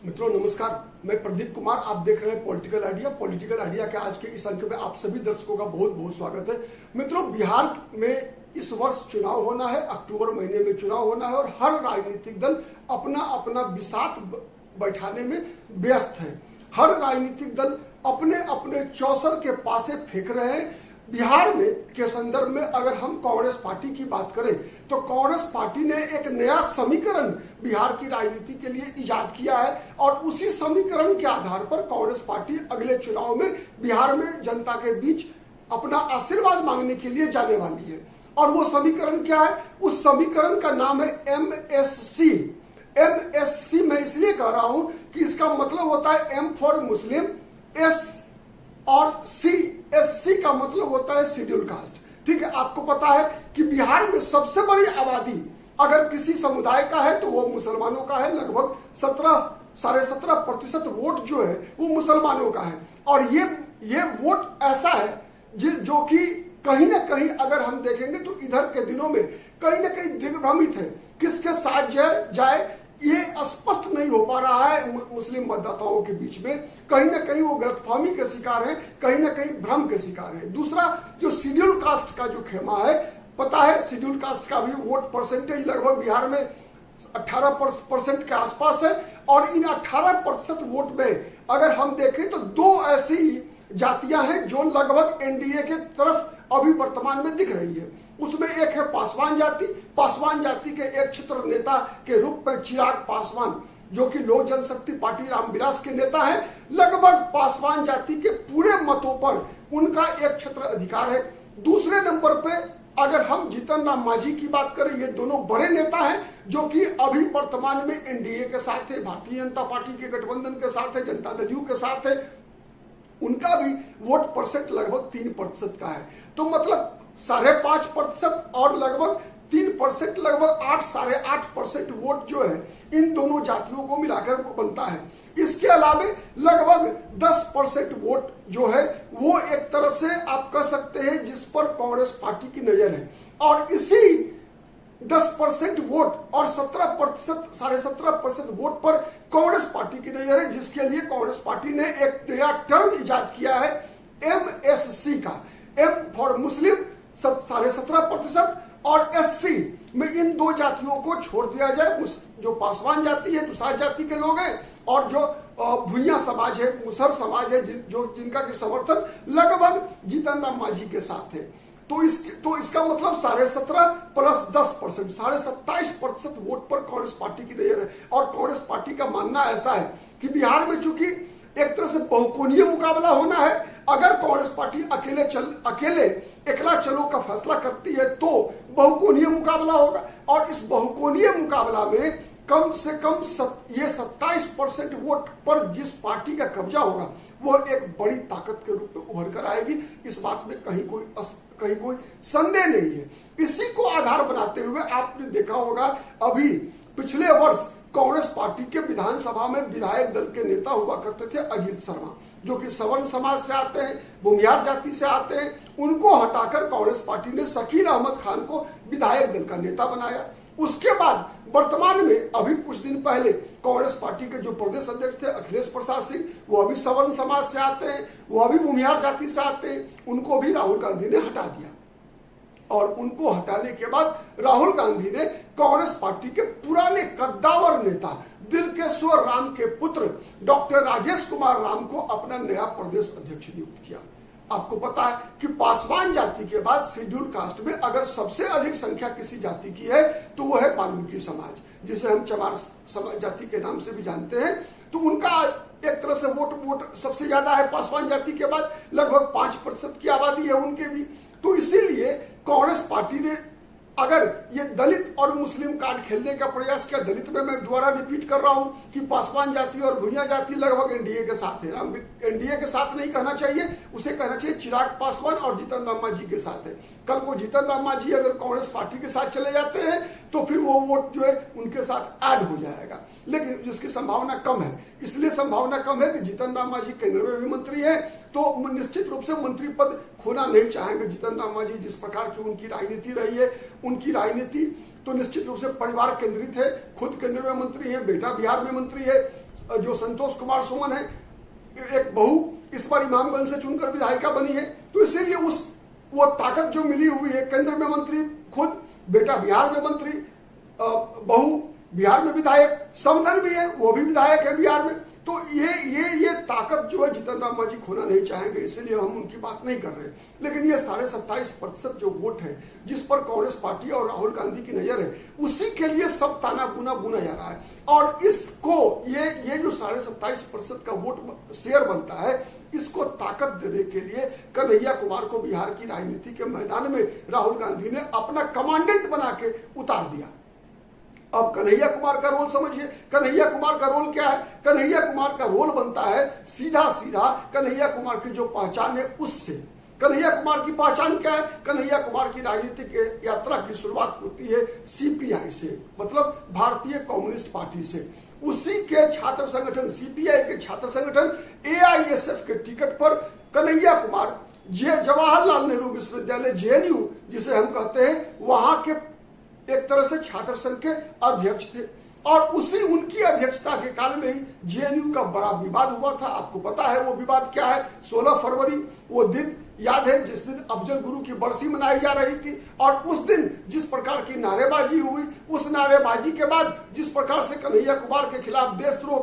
मित्रों नमस्कार, मैं प्रदीप कुमार। आप देख रहे हैं पॉलिटिकल आइडिया के आज के इस अंक में आप सभी दर्शकों का बहुत बहुत स्वागत है। मित्रों, बिहार में इस वर्ष चुनाव होना है, अक्टूबर महीने में चुनाव होना है और हर राजनीतिक दल अपना अपना बिसात बैठाने में व्यस्त है। हर राजनीतिक दल अपने अपने चौसर के पासे फेंक रहे हैं। बिहार में के संदर्भ में अगर हम कांग्रेस पार्टी की बात करें तो कांग्रेस पार्टी ने एक नया समीकरण बिहार की राजनीति के लिए इजाद किया है और उसी समीकरण के आधार पर कांग्रेस पार्टी अगले चुनाव में बिहार में जनता के बीच अपना आशीर्वाद मांगने के लिए जाने वाली है। और वो समीकरण क्या है? उस समीकरण का नाम है MSC। MSC मैं इसलिए कह रहा हूं कि इसका मतलब होता है M फॉर मुस्लिम, S और SC का मतलब होता है शेड्यूल कास्ट। ठीक है, आपको पता है कि बिहार में सबसे बड़ी आबादी अगर किसी समुदाय का है तो वो मुसलमानों का है। लगभग 17.5% वोट जो है वो मुसलमानों का है। और ये वोट ऐसा है जो कि कहीं ना कहीं अगर हम देखेंगे तो इधर के दिनों में कहीं ना कहीं दिग्भ्रमित है। किसके साथ जाए ये स्पष्ट नहीं हो पा रहा है मुस्लिम मतदाताओं के बीच में। कहीं ना कहीं वो गलतफहमी के शिकार है, कहीं ना कहीं भ्रम के शिकार है। दूसरा जो शेड्यूल कास्ट का जो खेमा है, पता है शेड्यूल कास्ट का भी वोट परसेंटेज लगभग बिहार में 18% के आसपास है। और इन 18% वोट में अगर हम देखें तो दो ऐसी जातियां हैं जो लगभग एनडीए के तरफ अभी वर्तमान में दिख रही है। उसमें एक है पासवान जाति। पासवान जाति के एक क्षेत्र नेता के रूप में चिराग पासवान, जो कि लोक जनशक्ति पार्टी रामविलास के नेता हैं, लगभग पासवान जाति के पूरे मतों पर उनका एक क्षेत्र अधिकार है। दूसरे नंबर पे अगर हम जीतन राम मांझी की बात करें, ये दोनों बड़े नेता हैं जो कि अभी वर्तमान में एनडीए के साथ है, भारतीय जनता पार्टी के गठबंधन के साथ है, जनता दल यू के साथ है। उनका भी वोट परसेंट लगभग 3% का है। तो मतलब 5.5% और लगभग 3%, लगभग 8-8.5% वोट जो है इन दोनों जातियों को मिलाकर बनता है। इसके अलावा लगभग 10% वोट जो है वो एक तरह से आप कह सकते हैं जिस पर कांग्रेस पार्टी की नजर है। और इसी 10% वोट और 17% वोट पर कांग्रेस पार्टी की नजर है, जिसके लिए कांग्रेस पार्टी ने एक नया टर्म इजाद किया है MSC का। M फॉर मुस्लिम 17.5% और SC में इन दो जातियों को छोड़ दिया जाए। जो पासवान जाति है, दुसाध जाति के लोग हैं, और जो भुइयां समाज है, मुसहर समाज है, जिनका की समर्थन लगभग जीतन राम मांझी के साथ है। तो इसका मतलब 17.5 प्लस 10%, 27.5% वोट पर कांग्रेस पार्टी की नजर है। और कांग्रेस पार्टी का मानना ऐसा है कि बिहार में चूंकि एक तरह से बहुकोणीय मुकाबला होना है, अगर कांग्रेस पार्टी अकेले एकला चलो का फैसला करती है तो बहुकोणीय मुकाबला होगा। और इस बहुकोणीय मुकाबला में कम से कम ये 27% वोट पर जिस पार्टी का कब्जा होगा वो एक बड़ी ताकत के रूप में उभर कर आएगी। इस बात में कहीं कोई संदेह नहीं है। इसी को आधार बनाते हुए आपने देखा होगा अभी पिछले वर्ष कांग्रेस पार्टी के विधानसभा में विधायक दल के नेता हुआ करते थे अजीत शर्मा, जो कि सवर्ण समाज से आते हैं, भूमिहार जाति से आते हैं। उनको हटाकर कांग्रेस पार्टी ने शकील अहमद खान को विधायक दल का नेता बनाया। उसके बाद वर्तमान में अभी कुछ दिन पहले कांग्रेस पार्टी के जो प्रदेश अध्यक्ष थे अखिलेश प्रसाद सिंह, वो अभी सवर्ण समाज से आते हैं, वो अभी भूमिहार जाति से आते हैं। उनको भी राहुल गांधी ने हटा दिया। और उनको हटाने के बाद राहुल गांधी ने कांग्रेस पार्टी के पुराने कद्दावर नेता दिलकेश्वर राम के पुत्र डॉक्टर राजेश कुमार राम को अपना नया प्रदेश अध्यक्ष नियुक्त किया। आपको पता है कि पासवान जाति के बाद शेड्यूल कास्ट में अगर सबसे अधिक संख्या किसी जाति की है तो वो है वाल्मीकि समाज, जिसे हम चमार समाज जाति के नाम से भी जानते हैं। तो उनका एक तरह से वोट सबसे ज्यादा है। पासवान जाति के बाद लगभग 5% की आबादी है उनके भी। तो इसीलिए कांग्रेस पार्टी ने अगर ये दलित और मुस्लिम कार्ड खेलने का प्रयास किया, दलित में मैं दोबारा रिपीट कर रहा हूं कि पासवान जाति और भुइयां जाति लगभग एनडीए के साथ है। एनडीए के साथ नहीं कहना चाहिए, उसे कहना चाहिए चिराग पासवान और जीतन राम मांझी के साथ है। कल को जीतन राम मांझी अगर कांग्रेस पार्टी के साथ चले जाते हैं तो फिर वो वोट जो है उनके साथ ऐड हो जाएगा, लेकिन जिसकी संभावना कम है। इसलिए संभावना कम है कि जीतन राम मांझी केंद्र में भी मंत्री है, तो निश्चित रूप से मंत्री पद खोना नहीं चाहेंगे जीतन राम मांझी। जिस प्रकार की उनकी राजनीति रही है, उनकी राजनीति तो निश्चित रूप से परिवार केंद्रित है। खुद केंद्र में मंत्री है, बेटा बिहार में मंत्री है, जो संतोष कुमार सुमन है, एक बहू इस बार इमामगंज से चुनकर विधायिका बनी है। तो इसीलिए वो ताकत जो मिली हुई है, केंद्र में मंत्री खुद, बेटा बिहार में मंत्री, बहू बिहार में विधायक, समधन भी है, वो भी विधायक है बिहार में। तो ये ताकत जो है जीतन राम मांझी खोना नहीं चाहेंगे, इसीलिए हम उनकी बात नहीं कर रहे। लेकिन ये 27.5% जो वोट है जिस पर कांग्रेस पार्टी और राहुल गांधी की नजर है, उसी के लिए सब ताना बुना जा रहा है। और इसको ये जो 27.5% का वोट शेयर बनता है, इसको ताकत देने के लिए कन्हैया कुमार को बिहार की राजनीति के मैदान में राहुल गांधी ने अपना कमांडेंट बना के उतार दिया। अब कन्हैया कुमार का रोल समझिए। कन्हैया कुमार का रोल क्या है? कन्हैया कुमार का रोल बनता है सीधा कन्हैया कुमार की जो पहचान है उससे। कन्हैया कुमार की पहचान क्या है? कन्हैया कुमार की राजनीतिक यात्रा की शुरुआत होती है सीपीआई से, मतलब भारतीय कम्युनिस्ट पार्टी से। उसी के छात्र संगठन सीपीआई के छात्र संगठन एआईएसएफ के टिकट पर कन्हैया कुमार जवाहरलाल नेहरू विश्वविद्यालय जेएनयू जिसे हम कहते हैं, वहां के एक तरह से छात्र संघ के अध्यक्ष थे। और उसी उनकी अध्यक्षता के काल में ही जेएनयू का बड़ा विवाद हुआ था। आपको पता है वो विवाद क्या है? 16 फरवरी वो दिन याद है जिस दिन अफजल गुरु की बरसी मनाई जा रही थी, और उस दिन जिस प्रकार की नारेबाजी हुई, उस नारेबाजी के बाद जिस प्रकार से कन्हैया कुमार के खिलाफ देशद्रोह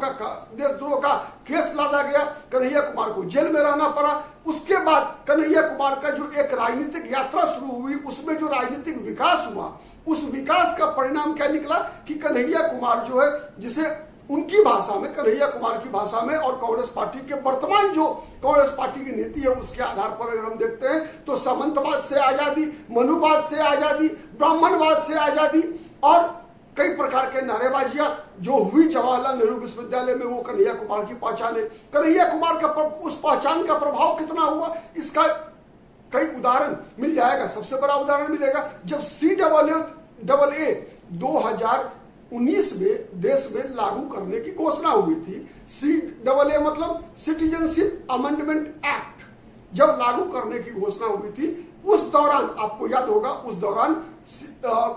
का केस लादा गया, कन्हैया कुमार को जेल में रहना पड़ा। उसके बाद कन्हैया कुमार का जो एक राजनीतिक यात्रा शुरू हुई, उसमें जो राजनीतिक विकास हुआ, उस विकास का परिणाम क्या निकला कि कन्हैया कुमार जो है, जिसे उनकी भाषा में, कन्हैया कुमार की भाषा में और कांग्रेस पार्टी के वर्तमान जो कांग्रेस पार्टी की नीति है उसके आधार पर अगर हम देखते हैं तो सामंतवाद से आजादी, मनुवाद से आजादी, ब्राह्मणवाद से आजादी और कई प्रकार के नारेबाजियां जो हुई जवाहरलाल नेहरू विश्वविद्यालय में, वो कन्हैया कुमार की पहचान है। कन्हैया कुमार का उस पहचान का प्रभाव कितना हुआ, इसका कई उदाहरण मिल जाएगा। सबसे बड़ा उदाहरण मिलेगा जब CAA 2019 में देश में लागू करने की घोषणा हुई थी। CAA मतलब सिटीजनशिप अमेंडमेंट एक्ट जब लागू करने की घोषणा हुई थी, उस दौरान आपको याद होगा, उस दौरान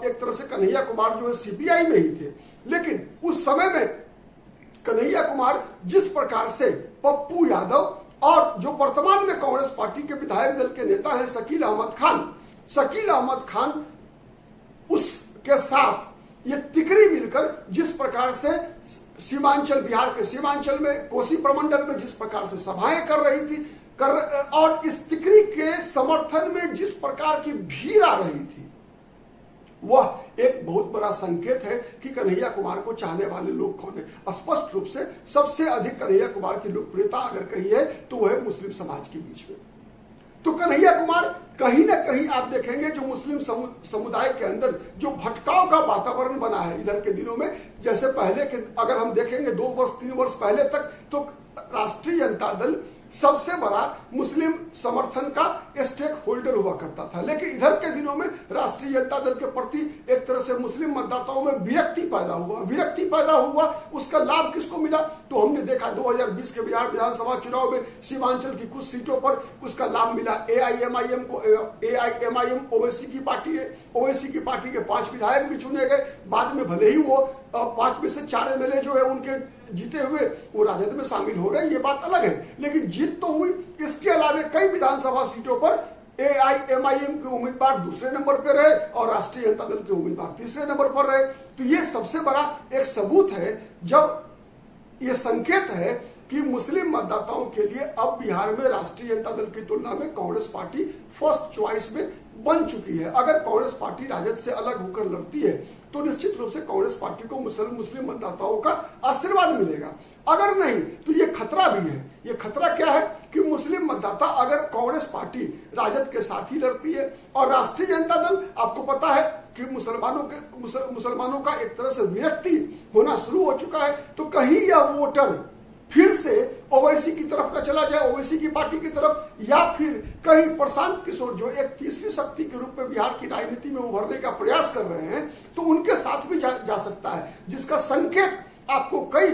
एक तरह से कन्हैया कुमार जो है सीपीआई में ही थे। लेकिन उस समय में कन्हैया कुमार जिस प्रकार से पप्पू यादव और जो वर्तमान में कांग्रेस पार्टी के विधायक दल के नेता हैं शकील अहमद खान उसके साथ ये तिकड़ी मिलकर जिस प्रकार से सीमांचल, बिहार के सीमांचल में कोसी प्रमंडल में जिस प्रकार से सभाएं कर रही थी और इस तिकड़ी के समर्थन में जिस प्रकार की भीड़ आ रही थी, वह एक बहुत बड़ा संकेत है कि कन्हैया कुमार को चाहने वाले लोग कौन है। स्पष्ट रूप से सबसे अधिक कन्हैया कुमार की लोकप्रियता अगर कही है तो वह है मुस्लिम समाज के बीच में। तो कन्हैया कुमार कहीं ना कहीं आप देखेंगे जो मुस्लिम समुदाय के अंदर जो भटकाव का वातावरण बना है इधर के दिनों में, जैसे पहले के अगर हम देखेंगे 2 वर्ष 3 वर्ष पहले तक तो राष्ट्रीय जनता दल सबसे बड़ा मुस्लिम समर्थन का स्टेक होल्डर हुआ करता था। लेकिन इधर के दिनों में राष्ट्रीय जनता दल के प्रति एक तरह से मुस्लिम मतदाताओं में विरक्ति पैदा हुआ। उसका लाभ किसको मिला? तो हमने देखा 2020 के बिहार विधानसभा चुनाव में सीमांचल की कुछ सीटों पर उसका लाभ मिला AIMIM को। AIMIM ओवैसी की पार्टी है, ओवैसी की पार्टी के 5 विधायक भी चुने गए। बाद में भले ही वो 5 में से 4 MLA जो है उनके जीते हुए वो राजद में शामिल हो गए, ये बात अलग है, लेकिन जीत तो हुई। इसके अलावा कई विधानसभा सीटों पर AIMIM के उम्मीदवार दूसरे नंबर पर रहे और राष्ट्रीय जनता दल के उम्मीदवार तीसरे नंबर पर रहे। तो ये सबसे बड़ा एक सबूत है, जब ये संकेत है कि मुस्लिम मतदाताओं के लिए अब बिहार में राष्ट्रीय जनता दल की तुलना में कांग्रेस पार्टी फर्स्ट चॉइस में बन चुकी है। अगर कांग्रेस पार्टी राजद से अलग होकर लड़ती है तो निश्चित रूप से कांग्रेस पार्टी को मुस्लिम मतदाताओं का आशीर्वाद मिलेगा। अगर नहीं तो ये खतरा भी है। ये खतरा क्या है कि मुस्लिम मतदाता अगर कांग्रेस पार्टी राजद के साथ ही लड़ती है और राष्ट्रीय जनता दल, आपको पता है कि मुसलमानों का एक तरह से विरक्ति होना शुरू हो चुका है, तो कहीं यह वोटर फिर से ओवैसी की तरफ का चला जाए, ओवैसी की पार्टी की तरफ, या फिर कहीं प्रशांत किशोर जो एक तीसरी शक्ति के रूप में बिहार की राजनीति में उभरने का प्रयास कर रहे हैं तो उनके साथ भी जा सकता है, जिसका संकेत आपको कई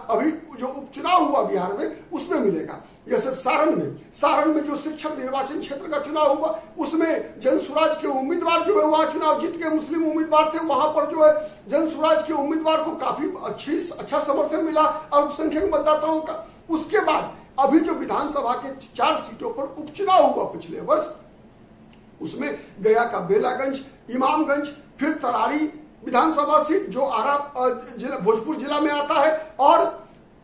अभी जो उपचुनाव हुआ बिहार में उसमें मिलेगा। जैसे सारण में जो शिक्षक निर्वाचन क्षेत्र का चुनाव हुआ उसमें जनसुराज के उम्मीदवार जो है वहां चुनाव जीत के मुस्लिम उम्मीदवार थे, वहां पर जो है जनसुराज के उम्मीदवार को काफी अच्छा समर्थन मिला अल्पसंख्यक मतदाताओं का। उसके बाद अभी जो विधानसभा के 4 सीटों पर उपचुनाव हुआ पिछले वर्ष, उसमें गया का बेलागंज, इमामगंज, फिर तरारी विधानसभा सीट जो भोजपुर जिला में आता है, और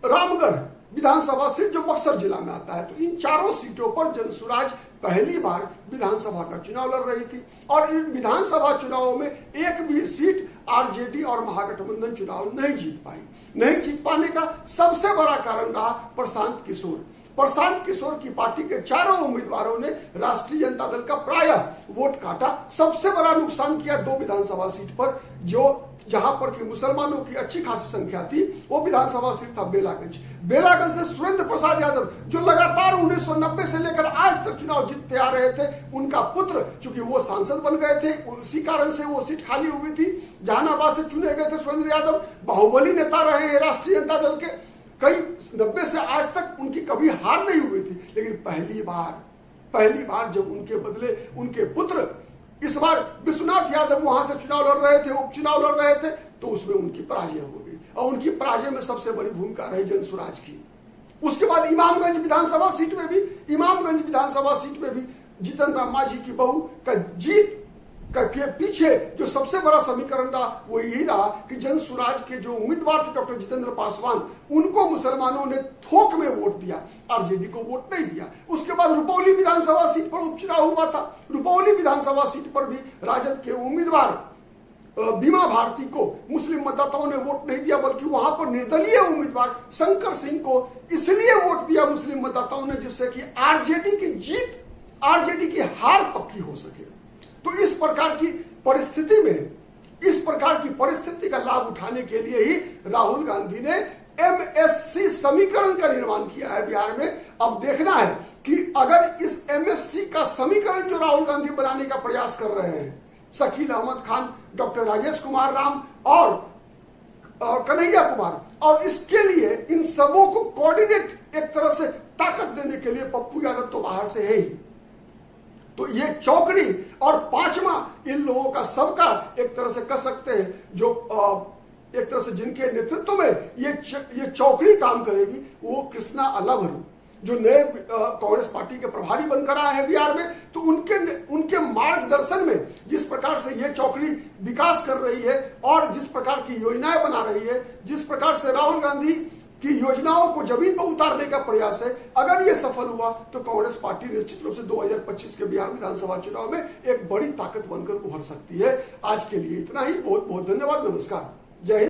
रामगढ़ विधानसभा सीट जो बक्सर जिला में आता है। तो इन चारों सीटों पर जनसुराज पहली बार विधानसभा का चुनाव लड़ रही थी और इन विधानसभा चुनावों में एक भी सीट आरजेडी और महागठबंधन चुनाव नहीं जीत पाई। नहीं जीत पाने का सबसे बड़ा कारण रहा प्रशांत किशोर की पार्टी के चारों उम्मीदवारों ने राष्ट्रीय जनता दल का प्रायः वोट काटा। सबसे बड़ा नुकसान किया 2 विधानसभा सीट पर, जो जहां पर की मुसलमानों की अच्छी खासी संख्या थी, वो विधानसभा सीट था बेलागंज से सुरेंद्र प्रसाद यादव जो लगातार 1990 से लेकर आज तक चुनाव जीतते आ रहे थे, उनका पुत्र चूंकि वो सांसद बन गए थे, उसी कारण से वो सीट खाली हुई थी। जहानाबाद से चुने गए थे सुरेंद्र यादव, बाहुबली नेता रहे हैं राष्ट्रीय जनता दल के, कई 90 से आज तक उनकी कभी हार नहीं हुई थी। लेकिन पहली बार जब उनके बदले उनके पुत्र इस बार विश्वनाथ यादव वहां से चुनाव लड़ रहे थे, उपचुनाव लड़ रहे थे, तो उसमें उनकी पराजय हो गई और उनकी पराजय में सबसे बड़ी भूमिका रही जनसुराज की। उसके बाद इमामगंज विधानसभा सीट में भी जीतन राम मांझी की बहू का जीत के पीछे जो सबसे बड़ा समीकरण रहा वो यही रहा कि जनसुराज के जो उम्मीदवार थे डॉक्टर जितेंद्र पासवान, उनको मुसलमानों ने थोक में वोट दिया, आरजेडी को वोट नहीं दिया। उसके बाद रुपौली विधानसभा सीट पर उपचुनाव हुआ था। रुपौली विधानसभा सीट पर भी राजद के उम्मीदवार बीमा भारती को मुस्लिम मतदाताओं ने वोट नहीं दिया, बल्कि वहां पर निर्दलीय उम्मीदवार शंकर सिंह को इसलिए वोट दिया मुस्लिम मतदाताओं ने जिससे कि आरजेडी की जीत, आरजेडी की हार पक्की हो सके। तो इस प्रकार की परिस्थिति का लाभ उठाने के लिए ही राहुल गांधी ने एमएससी समीकरण का निर्माण किया है बिहार में। अब देखना है कि अगर इस एमएससी का समीकरण जो राहुल गांधी बनाने का प्रयास कर रहे हैं, शकील अहमद खान, डॉक्टर राजेश कुमार राम और कन्हैया कुमार, और इसके लिए इन सबों को कोऑर्डिनेट एक तरह से ताकत देने के लिए पप्पू यादव तो बाहर से है ही, तो ये चौकड़ी और 5वां इन लोगों का सबका एक तरह से कह सकते हैं जो एक तरह से जिनके नेतृत्व में ये चौकड़ी काम करेगी, वो कृष्णा अलभरू जो नए कांग्रेस पार्टी के प्रभारी बनकर आए हैं बिहार में। तो उनके मार्गदर्शन में जिस प्रकार से ये चौकड़ी विकास कर रही है और जिस प्रकार की योजनाएं बना रही है, जिस प्रकार से राहुल गांधी की योजनाओं को जमीन पर उतारने का प्रयास है, अगर ये सफल हुआ तो कांग्रेस पार्टी निश्चित रूप से 2025 के बिहार विधानसभा चुनाव में एक बड़ी ताकत बनकर उभर सकती है। आज के लिए इतना ही। बहुत बहुत धन्यवाद। नमस्कार। जय हिंद।